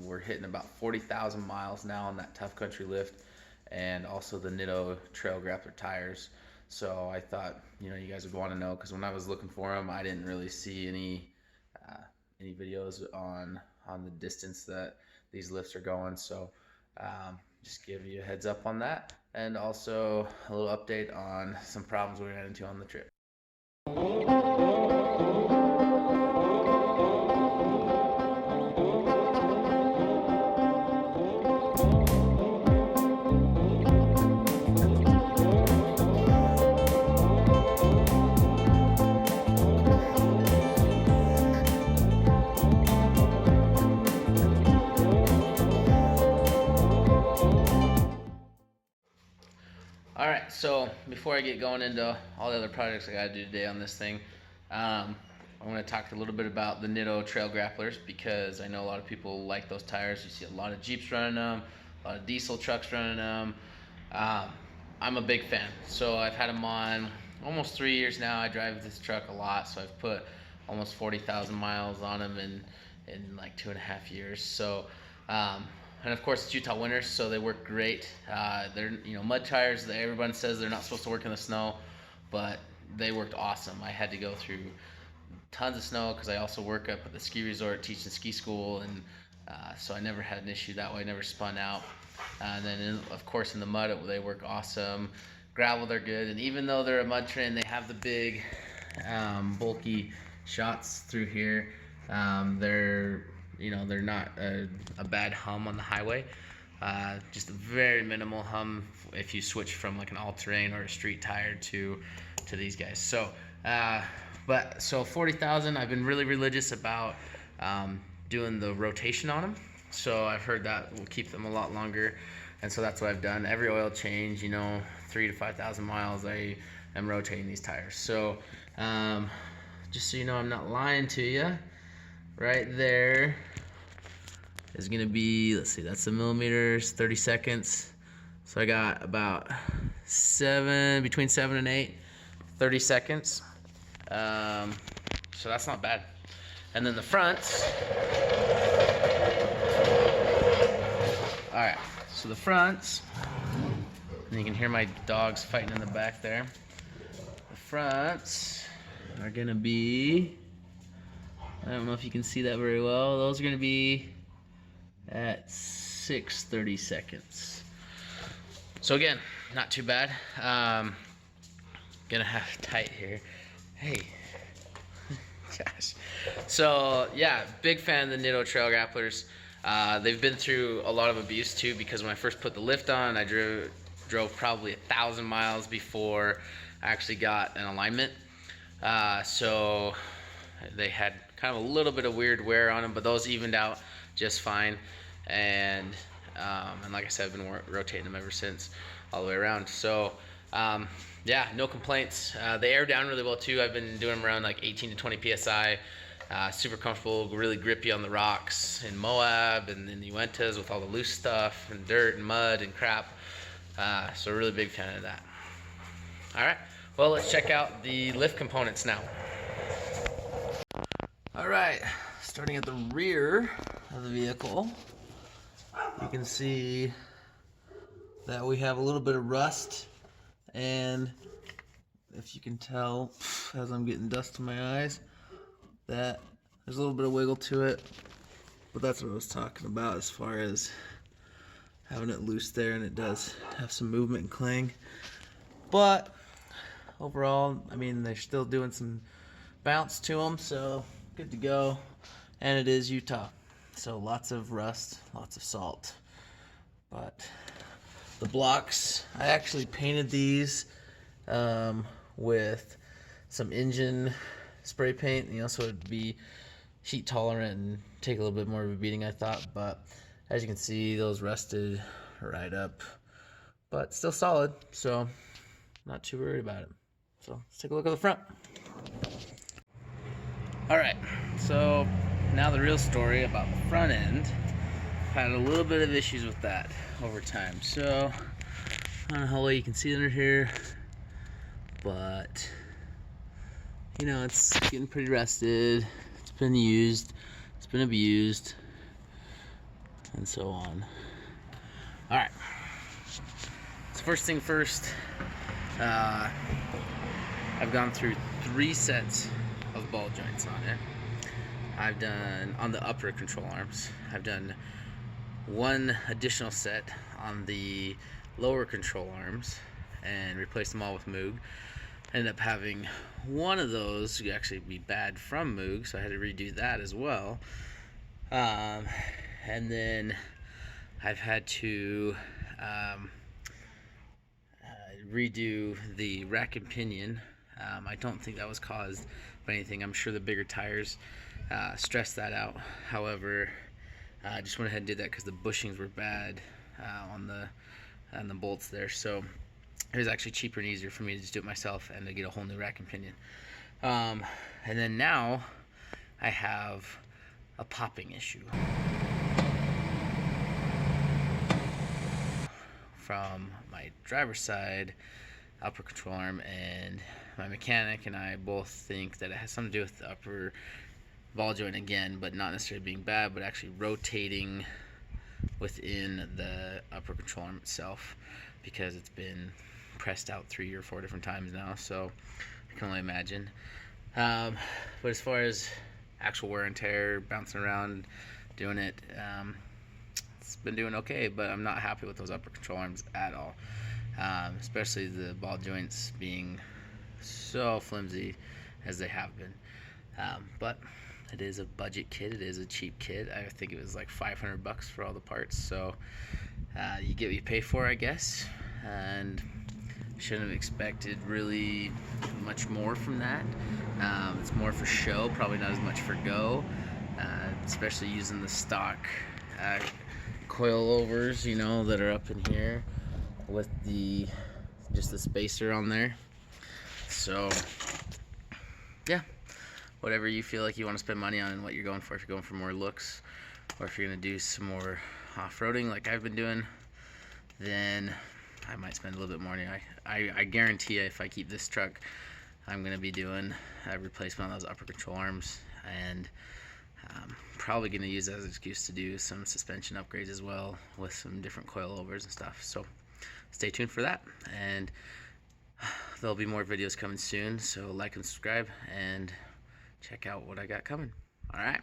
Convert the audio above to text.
we're hitting about 40,000 miles now on that Tuff Country lift, and also the Nitto Trail Grappler tires. So I thought, you guys would want to know, because when I was looking for them, I didn't really see any videos on the distance that these lifts are going. So just give you a heads up on that, and also a little update on some problems we ran into on the trip. Alright, so before I get going into all the other projects I gotta do today on this thing, I want to talk a little bit about the Nitto Trail Grapplers, because I know a lot of people like those tires. You see a lot of Jeeps running them, a lot of diesel trucks running them. I'm a big fan, so I've had them on almost 3 years now. I drive this truck a lot, so I've put almost 40,000 miles on them in like 2.5 years. So and of course it's Utah winters, so they work great. They're mud tires. Everyone says they're not supposed to work in the snow, but they worked awesome. I had to go through tons of snow because I also work up at the ski resort teaching ski school, and so I never had an issue that way. Never spun out. And then of course in the mud they work awesome. Gravel, they're good, and even though they're a mud train, they have the big bulky shots through here. They're not a bad hum on the highway. Just a very minimal hum if you switch from like an all-terrain or a street tire to these guys. So so 40,000, I've been really religious about doing the rotation on them. So I've heard that will keep them a lot longer, and so that's what I've done. Every oil change, 3,000 to 5,000 miles, I am rotating these tires. So just so you know, I'm not lying to you. Right there is gonna be, let's see, that's the millimeters, 30 seconds. So I got about between 7 and 8, 30 seconds. So that's not bad. And then the fronts. All right, so the fronts, and you can hear my dogs fighting in the back there. The fronts are gonna be, I don't know if you can see that very well. Those are going to be at 6:30 seconds. So again, not too bad. Gonna have tight here. Hey, gosh. So yeah, big fan of the Nitto Trail Grapplers. They've been through a lot of abuse too, because when I first put the lift on, I drove probably 1,000 miles before I actually got an alignment. So they had kind of a little bit of weird wear on them, but those evened out just fine. And like I said, I've been rotating them ever since, all the way around. So yeah, no complaints. They air down really well too. I've been doing them around like 18 to 20 psi. Super comfortable, really grippy on the rocks in Moab and in the Uintas with all the loose stuff and dirt and mud and crap. So really big fan of that. All right, well, let's check out the lift components now. Alright, starting at the rear of the vehicle, you can see that we have a little bit of rust, and if you can tell as I'm getting dust in my eyes, that there's a little bit of wiggle to it, but that's what I was talking about as far as having it loose there, and it does have some movement and cling. But overall, I mean, they're still doing some bounce to them, so good to go. And it is Utah, so lots of rust, lots of salt. But the blocks, I actually painted these with some engine spray paint, so it'd be heat tolerant and take a little bit more of a beating, I thought. But as you can see, those rusted right up, but still solid, so not too worried about it. So let's take a look at the front. Alright, so now the real story about the front end. Had a little bit of issues with that over time. So I don't know how well you can see under here, but it's getting pretty rusted. It's been used, it's been abused. and so on. All right, so first thing first, I've gone through 3 sets of ball joints on it. I've done on the upper control arms. I've done 1 additional set on the lower control arms and replaced them all with Moog. Ended up having one of those actually be bad from Moog, so I had to redo that as well. And then I've had to redo the rack and pinion. I don't think that was caused by anything. I'm sure the bigger tires stressed that out. However, I just went ahead and did that because the bushings were bad on the bolts there. So it was actually cheaper and easier for me to just do it myself and to get a whole new rack and pinion. And then now I have a popping issue from my driver's side upper control arm, and my mechanic and I both think that it has something to do with the upper ball joint again, but not necessarily being bad, but actually rotating within the upper control arm itself, because it's been pressed out 3 or 4 different times now, so I can only imagine. But as far as actual wear and tear, bouncing around, doing it, it's been doing okay, but I'm not happy with those upper control arms at all, especially the ball joints being so flimsy as they have been. But it is a budget kit, it is a cheap kit. I think it was like $500 for all the parts, so you get what you pay for, I guess, and shouldn't have expected really much more from that. It's more for show, probably not as much for go, especially using the stock coilovers, you know, that are up in here with just the spacer on there. So yeah, whatever you feel like you want to spend money on and what you're going for. If you're going for more looks, or if you're going to do some more off-roading like I've been doing, then I might spend a little bit more money. I guarantee you, if I keep this truck, I'm going to be doing a replacement on those upper control arms, and probably going to use that as an excuse to do some suspension upgrades as well with some different coilovers and stuff. So stay tuned for that, and there'll be more videos coming soon, so like and subscribe and check out what I got coming. All right.